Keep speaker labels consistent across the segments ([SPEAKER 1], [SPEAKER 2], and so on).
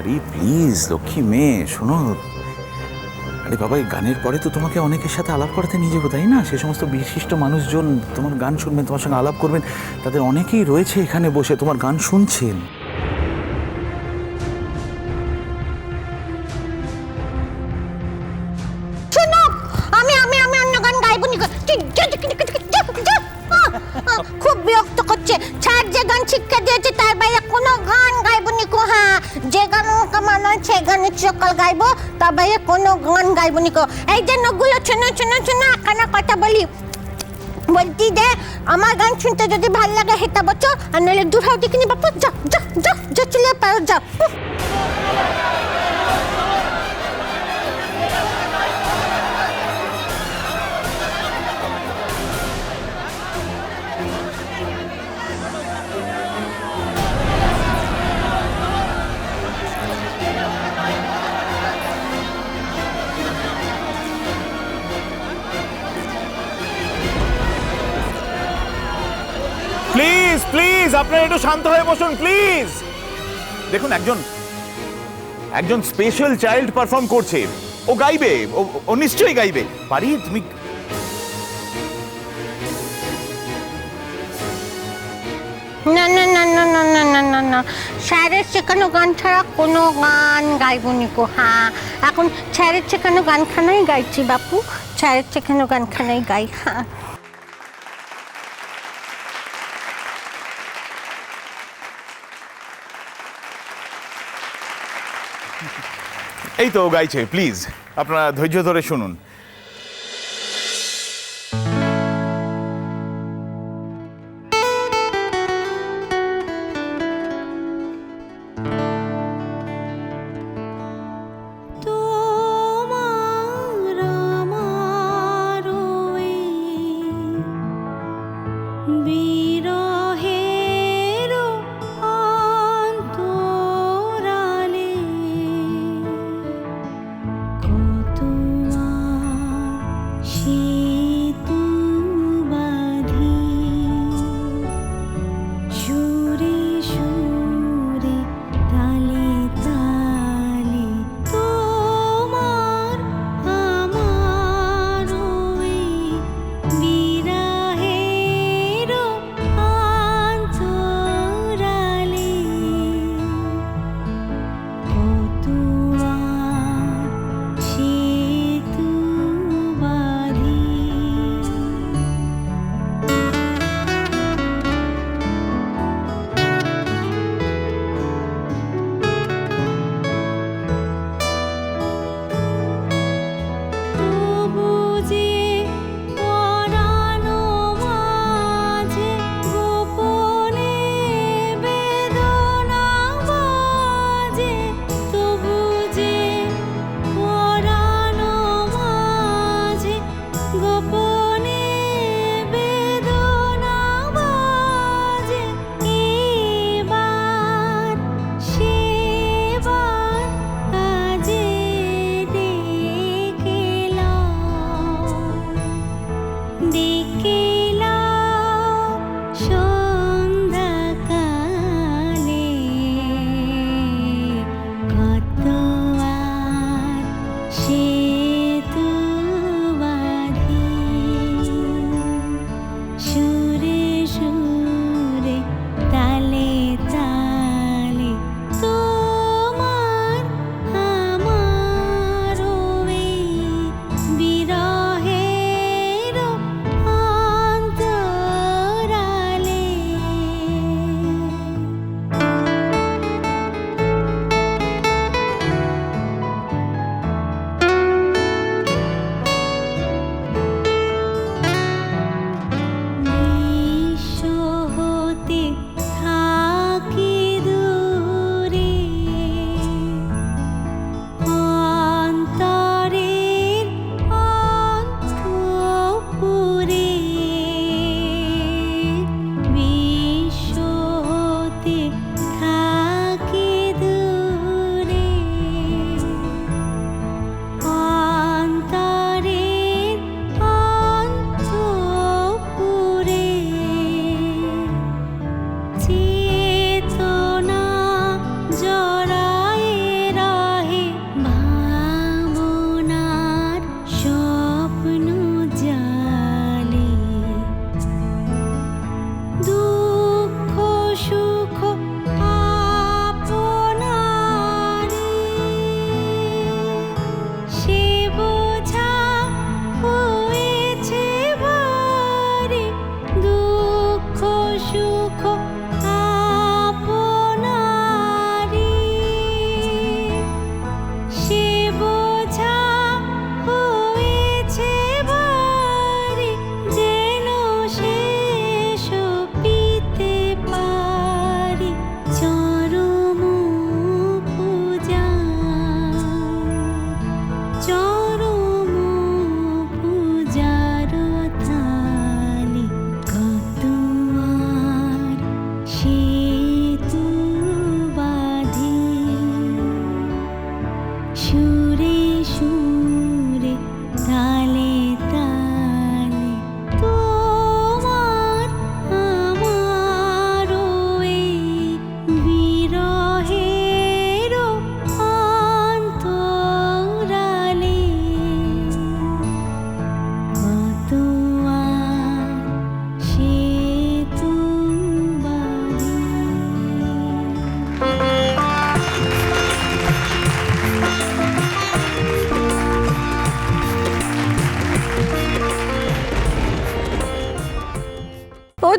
[SPEAKER 1] পারি প্লিজ, লক্ষ্মী মেয়ে শোনো। আরে বাবা, এই গানের পরে তো তোমাকে অনেকের সাথে আলাপ করাতে নিয়ে যাবো, তাই না? সে সমস্ত বিশিষ্ট মানুষজন তোমার গান শুনবেন, তোমার সঙ্গে আলাপ করবেন, তাদের অনেকেই রয়েছে এখানে বসে তোমার গান শুনছেন।
[SPEAKER 2] খুব বিরক্ত করছে। ছাড়, যে গান শিক্ষা দিয়েছে তার বাইরে কোনো গান গাইবো নিকো। হ্যাঁ, যে গান মানা সে গানের সকাল গাইবো, তার বাইরে কোনো গান গাইবো নিকো। এই যে নগুলো শোনো শোনো শোনো, একখানা কথা বলতি দে। আমার গান শুনতে যদি ভাল লাগে হেতা বচো, আর নাহলে দূর হাও দেখিনি বাপু। যা যা যা যা, চলে পারো, যা।
[SPEAKER 1] প্লিজ প্লিজ, আপনারা একটু শান্ত হয়ে বসুন প্লিজ। দেখুন, একজন স্পেশাল চাইল্ড পারফর্ম করছে, ও গাইবে, ও নিশ্চয়ই গাইবে। পারি তুমি?
[SPEAKER 2] না না না না না না না না না, স্যারের শেখানো গান ছাড়া কোনো গান গাইবো নিকো। হ্যাঁ, এখন স্যারের শেখানো গানখানাই গাইছি বাপু, স্যারের শেখানো গানখানাই গাই। হ্যাঁ,
[SPEAKER 1] এই তো গাইছে, প্লিজ আপনারা ধৈর্য ধরে শুনুন।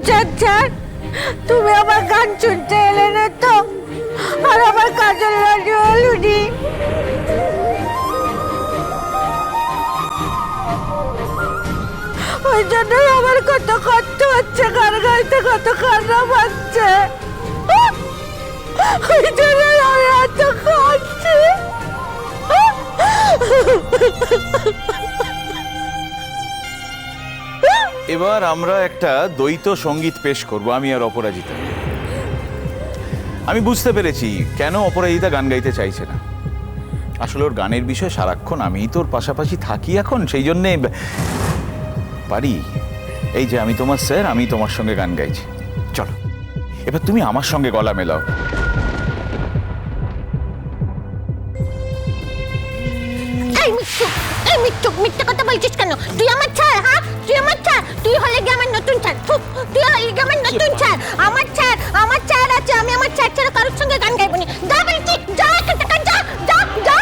[SPEAKER 2] ছাড়, তুমি আমার গান শুনতে এলে না তো, আর আমার কাজল রাজু হলুনি। ওই জন্যই আমার কত কষ্ট হচ্ছে, গান গাইতে কত কান্না পাচ্ছে, ওই জন্যই আমি এত কাঁদছি।
[SPEAKER 1] এবার আমরা একটা দ্বৈত সঙ্গীত পেশ করব, আমি আর অপরাজিতা। আমি বুঝতে পেরেছি কেন অপরাজিতা গান গাইতে চাইছে না। আসলে ওর গানের বিষয়ে সারাক্ষণ আমি তোর পাশাপাশি থাকি এখন, সেই জন্যে পারি। এই যে আমি তোমার স্যার, আমি তোমার সঙ্গে গান গাইছি, চলো এবার তুমি আমার সঙ্গে গলা মেলাও।
[SPEAKER 2] মিথ্যা কথা বলছিস কেন? তুই আমার ছাড়, হ্যাঁ তুই আমার ছাড়, তুই হলে গিয়ে আমার নতুন ছাড়, তুই হলে গিয়ে আমার নতুন ছাড়, আমার ছাড় আছে, আমি আমার ছাড় ছাড়া কারোর সঙ্গে গান গাইবো না। যা বলছি, যা এখান থেকে, যা যা যা।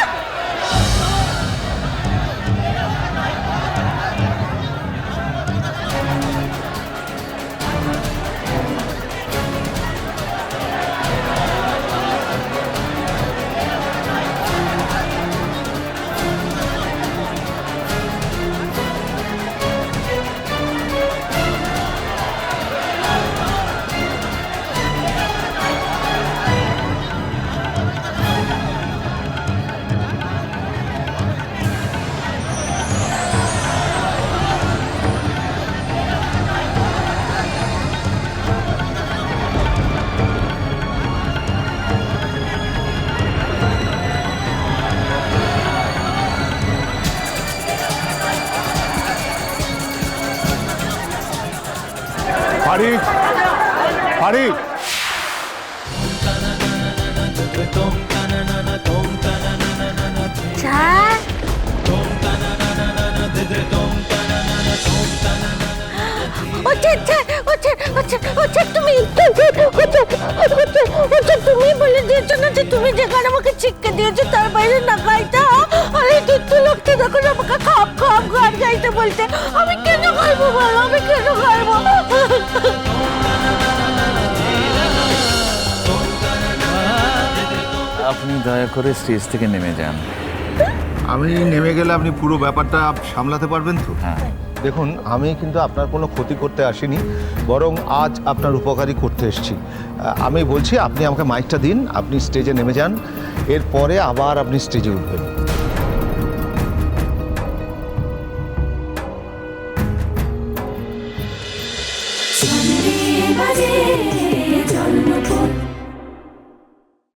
[SPEAKER 3] ফারিক, ফারিক,
[SPEAKER 2] ছাড়। তুমি বলে দিয়েছো না যে তুমি যেখানে আমাকে শিক্ষা দিয়েছো তার বাইরে না গাইতে। আরে তুই লোকটা যখন আমাকে খাপ খাপ গান গাইতে বলতে, আমি কেন গাইবো বলো, আমি কেন গাইবো?
[SPEAKER 1] আপনি দয়া করে স্টেজ থেকে নেমে যান।
[SPEAKER 3] আমি নেমে গেলে আপনি পুরো ব্যাপারটা সামলাতে পারবেন তো?
[SPEAKER 1] হ্যাঁ,
[SPEAKER 3] দেখুন, আমি কিন্তু আপনার কোনো ক্ষতি করতে আসিনি, বরং আজ আপনার উপকারী করতে এসেছি। আমি বলছি আপনি আমাকে মাইকটা দিন, আপনি স্টেজে নেমে যান, এরপরে আবার আপনি স্টেজে উঠবেন।